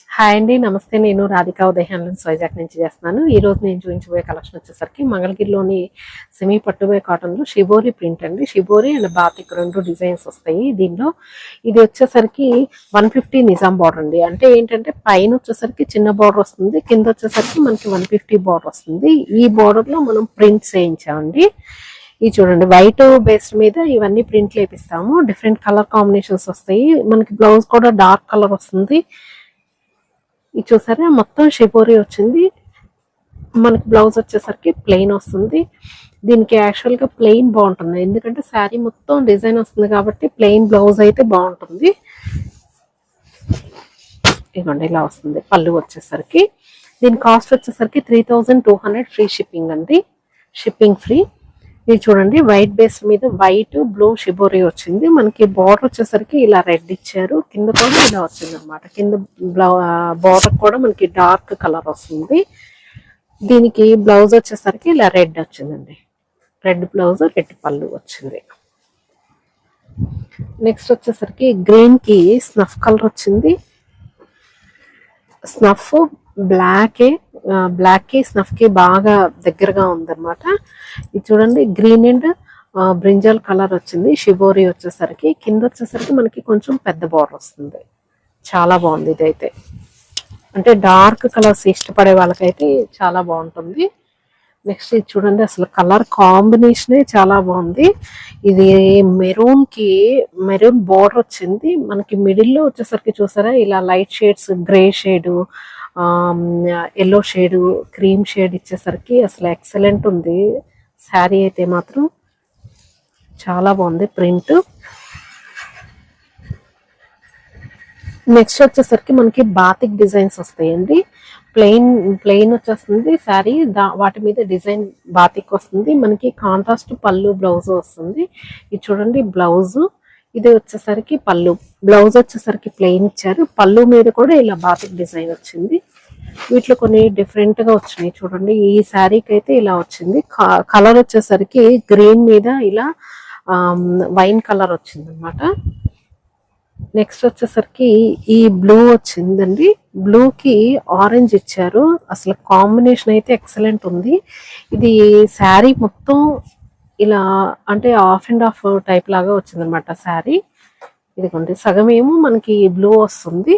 Hi అండి, నమస్తే. నేను రాధికా ఉదయ్ హ్యాండ్లూమ్స్ వైజాగ్ నుంచి చేస్తున్నాను. ఈ రోజు నేను చూపించబోయే కలెక్షన్ వచ్చేసరికి మంగళగిరిలోని సెమీ పట్టుబోయే కాటన్లో షిబోరి ప్రింట్ అండి. షిబోరి అండ్ బాతిక్ రెండు డిజైన్స్ వస్తాయి దీనిలో. ఇది వచ్చేసరికి 150 నిజాం బార్డర్ అండి. అంటే ఏంటంటే పైన వచ్చేసరికి చిన్న బార్డర్ వస్తుంది, కింద వచ్చేసరికి మనకి 150 బార్డర్ వస్తుంది. ఈ బార్డర్లో మనం ప్రింట్స్ వేయించామండి. ఇది చూడండి, వైట్ బేస్ మీద ఇవన్నీ ప్రింట్లు వేపిస్తాము. డిఫరెంట్ కలర్ కాంబినేషన్స్ వస్తాయి. మనకి బ్లౌజ్ కూడా డార్క్ కలర్ వస్తుంది. ఇది చూసారా, మొత్తం షిబోరి వచ్చింది. మనకి బ్లౌజ్ వచ్చేసరికి ప్లెయిన్ వస్తుంది. దీనికి యాక్చువల్గా ప్లెయిన్ బాగుంటుంది, ఎందుకంటే శారీ మొత్తం డిజైన్ వస్తుంది కాబట్టి ప్లెయిన్ బ్లౌజ్ అయితే బాగుంటుంది. ఇవ్వండి, ఇలా వస్తుంది పళ్ళు వచ్చేసరికి. దీని కాస్ట్ వచ్చేసరికి 3200 ఫ్రీ షిప్పింగ్ అండి, షిప్పింగ్ ఫ్రీ. ఇది చూడండి, వైట్ బేస్ మీద వైట్ బ్లూ షిబోరి వచ్చింది. మనకి బార్డర్ వచ్చేసరికి ఇలా రెడ్ ఇచ్చారు, కింద కూడా ఇలా వచ్చింది అనమాట. కింద బార్డర్ కూడా మనకి డార్క్ కలర్ వస్తుంది. దీనికి బ్లౌజ్ వచ్చేసరికి ఇలా రెడ్ వచ్చిందండి, రెడ్ బ్లౌజ్ రెడ్ పళ్ళు వచ్చింది. నెక్స్ట్ వచ్చేసరికి గ్రీన్ కి స్నఫ్ కలర్ వచ్చింది. స్నఫ్ బ్లాక్ కి స్నఫ్ కి బాగా దగ్గరగా ఉందన్నమాట. ఇది చూడండి, గ్రీన్ అండ్ బ్రింజల్ కలర్ వచ్చింది. షిబోరి వచ్చేసరికి కింద వచ్చేసరికి మనకి కొంచెం పెద్ద బార్డర్ వస్తుంది. చాలా బాగుంది ఇదైతే. అంటే డార్క్ కలర్స్ ఇష్టపడే వాళ్ళకైతే చాలా బాగుంటుంది. నెక్స్ట్ ఇది చూడండి, అసలు కలర్ కాంబినేషనే చాలా బాగుంది. ఇది మెరూన్ బార్డర్ వచ్చింది. మనకి మిడిల్లో వచ్చేసరికి చూసారా, ఇలా light shades, grey shade, yellow shade, cream shade ఇచ్చేసరికి అసలు ఎక్సలెంట్ ఉంది. శారీ అయితే మాత్రం చాలా బాగుంది ప్రింట్. నెక్స్ట్ వచ్చేసరికి మనకి బాతిక్ డిజైన్స్ వస్తాయండి. ప్లెయిన్ వచ్చేస్తుంది శారీ, వాటి మీద డిజైన్ బాతిక్ వస్తుంది. మనకి కాంట్రాస్ట్ పళ్ళు బ్లౌజ్ వస్తుంది. ఇది చూడండి బ్లౌజ్, ఇది వచ్చేసరికి పళ్ళు. బ్లౌజ్ వచ్చేసరికి ప్లెయిన్ ఇచ్చారు, పళ్ళు మీద కూడా ఇలా బాతిక్ డిజైన్ వచ్చింది. వీటిలో కొన్ని డిఫరెంట్ గా వచ్చినాయి చూడండి. ఈ శారీకి అయితే ఇలా వచ్చింది. కలర్ వచ్చేసరికి గ్రీన్ మీద ఇలా వైన్ కలర్ వచ్చింది అనమాట. నెక్స్ట్ వచ్చేసరికి ఈ బ్లూ వచ్చిందండి. బ్లూకి ఆరెంజ్ ఇచ్చారు. అసలు కాంబినేషన్ అయితే ఎక్సలెంట్ ఉంది. ఇది శారీ మొత్తం ఇలా అంటే ఆఫ్ అండ్ ఆఫ్ టైప్ లాగా వచ్చిందనమాట శారీ. ఇదిగోండి, సగం ఏమో మనకి బ్లూ వస్తుంది,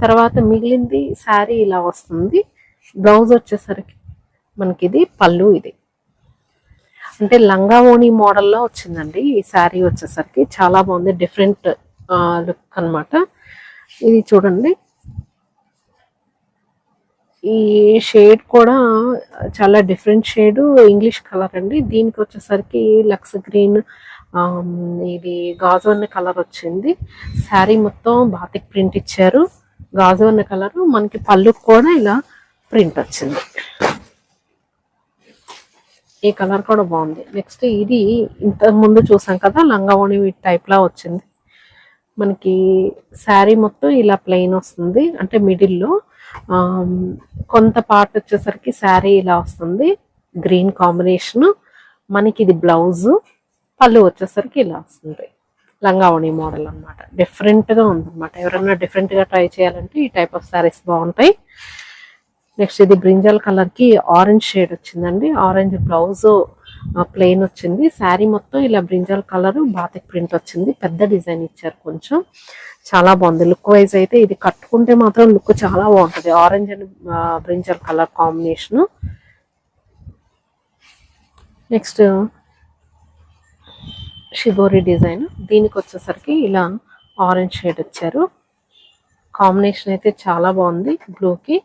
తర్వాత మిగిలింది శారీ ఇలా వస్తుంది. బ్లౌజ్ వచ్చేసరికి మనకి ఇది పళ్ళు. ఇది అంటే లంగా ఓణి మోడల్లో వచ్చిందండి ఈ శారీ వచ్చేసరికి. చాలా బాగుంది, డిఫరెంట్ లుక్ అనమాట. ఇది చూడండి, ఈ షేడ్ కూడా చాలా డిఫరెంట్ షేడ్, ఇంగ్లీష్ కలర్ అండి. దీనికి వచ్చేసరికి లక్స్ గ్రీన్, ఇది గాజు అన్న కలర్ వచ్చింది. శారీ మొత్తం బాతిక్ ప్రింట్ ఇచ్చారు, గాజు అన్న కలర్. మనకి పళ్ళు కూడా ఇలా ప్రింట్ వచ్చింది. ఈ కలర్ కూడా బాగుంది. నెక్స్ట్ ఇది ఇంతకు ముందు చూసాం కదా, లంగావోణి టైప్ లా వచ్చింది. మనకి శారీ మొత్తం ఇలా ప్లెయిన్ వస్తుంది, అంటే మిడిల్లో కొంత పార్ట్ వచ్చేసరికి శారీ ఇలా వస్తుంది, గ్రీన్ కాంబినేషన్. మనకి ఇది బ్లౌజ్, పళ్ళు వచ్చేసరికి ఇలా వస్తుంది. లంగావోణి మోడల్ అనమాట. డిఫరెంట్గా ఉందన్నమాట. ఎవరైనా డిఫరెంట్గా ట్రై చేయాలంటే ఈ టైప్ ఆఫ్ శారీస్ బాగుంటాయి. నెక్స్ట్ ఇది బ్రింజల్ కలర్కి ఆరెంజ్ షేడ్ వచ్చిందండి. ఆరెంజ్ బ్లౌజ్ ప్లెయిన్ వచ్చింది. శారీ మొత్తం ఇలా బ్రింజల్ కలర్ బాతిక్ ప్రింట్ వచ్చింది. పెద్ద డిజైన్ ఇచ్చారు కొంచెం. చాలా బాగుంది లుక్ వైజ్ అయితే. ఇది కట్టుకుంటే మాత్రం లుక్ చాలా బాగుంటుంది, orange and brinjal colour combination. Next shibori design. దీనికి వచ్చేసరికి ఇలా ఆరెంజ్ షేడ్ వచ్చారు. కాంబినేషన్ అయితే చాలా బాగుంది బ్లూకి.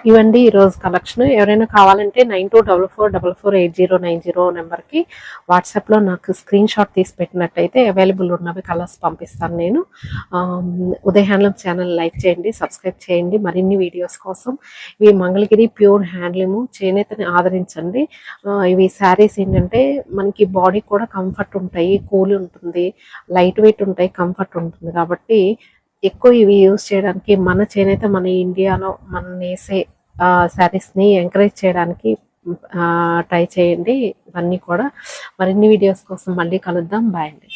ఇవండి ఈరోజు కలెక్షన్. ఎవరైనా కావాలంటే 9244448090 నెంబర్కి వాట్సాప్లో నాకు స్క్రీన్ షాట్ తీసి పెట్టినట్టయితే అవైలబుల్ ఉన్నవి కలర్స్ పంపిస్తాను నేను. ఉదయ్ హ్యాండ్లూమ్ ఛానల్ లైక్ చేయండి, సబ్స్క్రైబ్ చేయండి మరిన్ని వీడియోస్ కోసం. ఇవి మంగళగిరి ప్యూర్ హ్యాండ్లూమ్, చేనేతని ఆదరించండి. ఇవి శారీస్ ఏంటంటే మనకి బాడీ కూడా కంఫర్ట్ ఉంటాయి, కూల్ ఉంటుంది, లైట్ వెయిట్ ఉంటాయి, కంఫర్ట్ ఉంటుంది. కాబట్టి ఎక్కువ ఇవి యూజ్ చేయడానికి, మన చేనేత మన ఇండియాలో మనం వేసే శారీస్ని ఎంకరేజ్ చేయడానికి ట్రై చేయండి. ఇవన్నీ కూడా మరిన్ని వీడియోస్ కోసం మళ్ళీ కలుద్దాం. బాయ్ అండి.